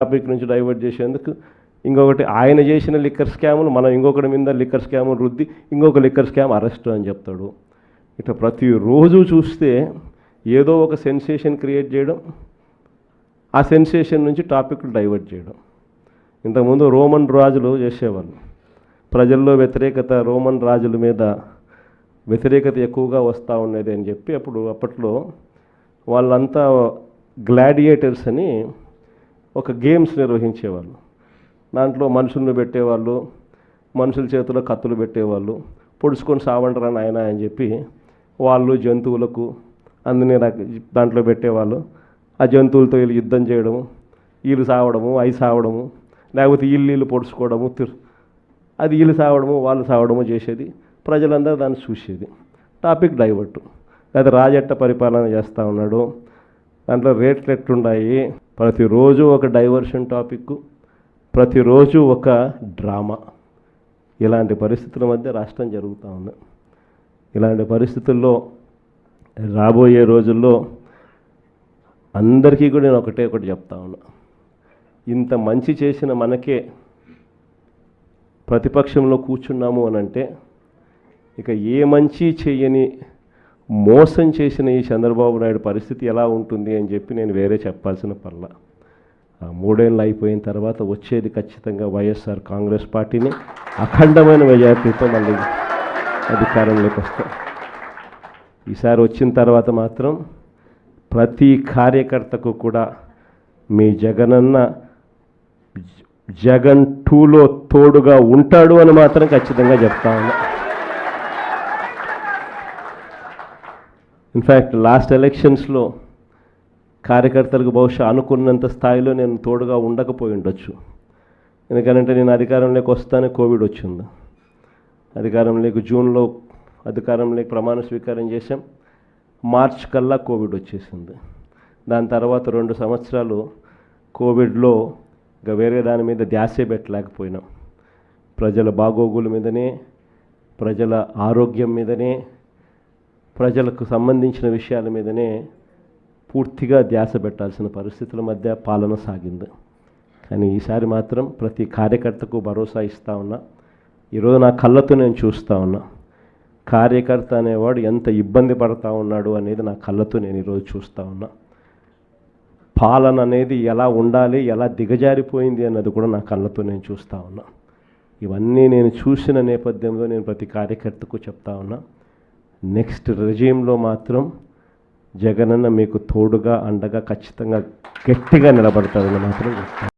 Topic నుంచి divert చేసేందుకు ఇంకొకటి ఆయన చేసిన లిక్కర్ స్కాములు మనం ఇంకొకటి మీద లిక్కర్ స్కాములు రుద్ది ఇంకొక లిక్కర్ స్కామ్ అరెస్ట్ అని చెప్తాడు. ఇట్లా ప్రతిరోజు చూస్తే ఏదో ఒక సెన్సేషన్ క్రియేట్ చేయడం, ఆ సెన్సేషన్ నుంచి టాపిక్లు డైవర్ట్ చేయడం. ఇంతకుముందు రోమన్ రాజులు చేసేవాళ్ళు. ప్రజల్లో వ్యతిరేకత, రోమన్ రాజుల మీద వ్యతిరేకత ఎక్కువగా వస్తూ ఉండేది అని చెప్పి అప్పట్లో వాళ్ళంతా గ్లాడియేటర్స్ అని ఒక గేమ్స్ నిర్వహించేవాళ్ళు. దాంట్లో మనుషులను పెట్టేవాళ్ళు, మనుషుల చేతిలో కత్తులు పెట్టేవాళ్ళు, పొడుచుకొని సావంటరా నాయన అని చెప్పి వాళ్ళు జంతువులకు అన్ని దాంట్లో పెట్టేవాళ్ళు. ఆ జంతువులతో వీళ్ళు యుద్ధం చేయడము, వీళ్ళు సావడము, అవి సావడము, లేకపోతే వీళ్ళు పొడుచుకోవడము, అది వీళ్ళు సావడము వాళ్ళు సావడము చేసేది. ప్రజలందరూ దాన్ని చూసేది. Topic divert. లేదా రాజెట్ట పరిపాలన చేస్తూ ఉన్నాడు, దాంట్లో రేట్లు ఎట్లున్నాయి, ప్రతిరోజు ఒక డైవర్షన్ టాపిక్, ప్రతిరోజు ఒక డ్రామా. ఇలాంటి పరిస్థితుల మధ్య రాష్ట్రం జరుగుతూ ఉంది. ఇలాంటి పరిస్థితుల్లో రాబోయే రోజుల్లో అందరికీ కూడా నేను ఒకటి చెప్తా ఉన్నా. ఇంత మంచి చేసిన మనకే ప్రతిపక్షంలో కూర్చున్నాము అని అంటే ఇక ఏ మంచి చేయని మోసం చేసిన ఈ చంద్రబాబు నాయుడు పరిస్థితి ఎలా ఉంటుంది అని చెప్పి నేను వేరే చెప్పాల్సిన పర్ల. ఆ 3 ఏళ్ళు అయిపోయిన తర్వాత వచ్చేది ఖచ్చితంగా వైఎస్ఆర్ కాంగ్రెస్ పార్టీని అఖండమైన మెజార్టీతో మళ్ళీ అధికారంలోకి వస్తాం. ఈసారి వచ్చిన తర్వాత మాత్రం ప్రతి కార్యకర్తకు కూడా మీ జగనన్న జగన్ 2లో తోడుగా ఉంటాడు అని మాత్రం ఖచ్చితంగా చెప్తా ఉన్నా. ఇన్ఫ్యాక్ట్ లాస్ట్ ఎలక్షన్స్లో కార్యకర్తలకు బహుశా అనుకున్నంత స్థాయిలో నేను తోడుగా ఉండకపోయి ఉండొచ్చు. ఎందుకంటే నేను అధికారంలోకి వస్తానే కోవిడ్ వచ్చింది. అధికారంలోకి జూన్లో అధికారంలోకి ప్రమాణ స్వీకారం చేశాం. మార్చ్ కల్లా కోవిడ్ వచ్చేసింది. దాని తర్వాత 2 సంవత్సరాలు కోవిడ్లో ఇంకా వేరే దాని మీద ధ్యాసే పెట్టలేకపోయినాం. ప్రజల బాగోగుల మీదనే, ప్రజల ఆరోగ్యం మీదనే, ప్రజలకు సంబంధించిన విషయాల మీదనే పూర్తిగా ధ్యాస పెట్టాల్సిన పరిస్థితుల మధ్య పాలన సాగింది. కానీ ఈసారి మాత్రం ప్రతి కార్యకర్తకు భరోసా ఇస్తూ ఉన్నా. ఈరోజు నా కళ్ళతో నేను చూస్తూ ఉన్నా. కార్యకర్త అనేవాడు ఎంత ఇబ్బంది పడతా ఉన్నాడు అనేది నా కళ్ళతో నేను ఈరోజు చూస్తూ ఉన్నా. పాలన అనేది ఎలా ఉండాలి, ఎలా దిగజారిపోయింది అన్నది కూడా నా కళ్ళతో నేను చూస్తూ ఉన్నా. ఇవన్నీ నేను చూసిన నేపథ్యంలో నేను ప్రతి కార్యకర్తకు చెప్తా ఉన్నా, నెక్స్ట్ రెజీమ్లో మాత్రం జగనన్న మీకు తోడుగా అండగా ఖచ్చితంగా గట్టిగా నిలబడతారని మాత్రం చెప్తాను.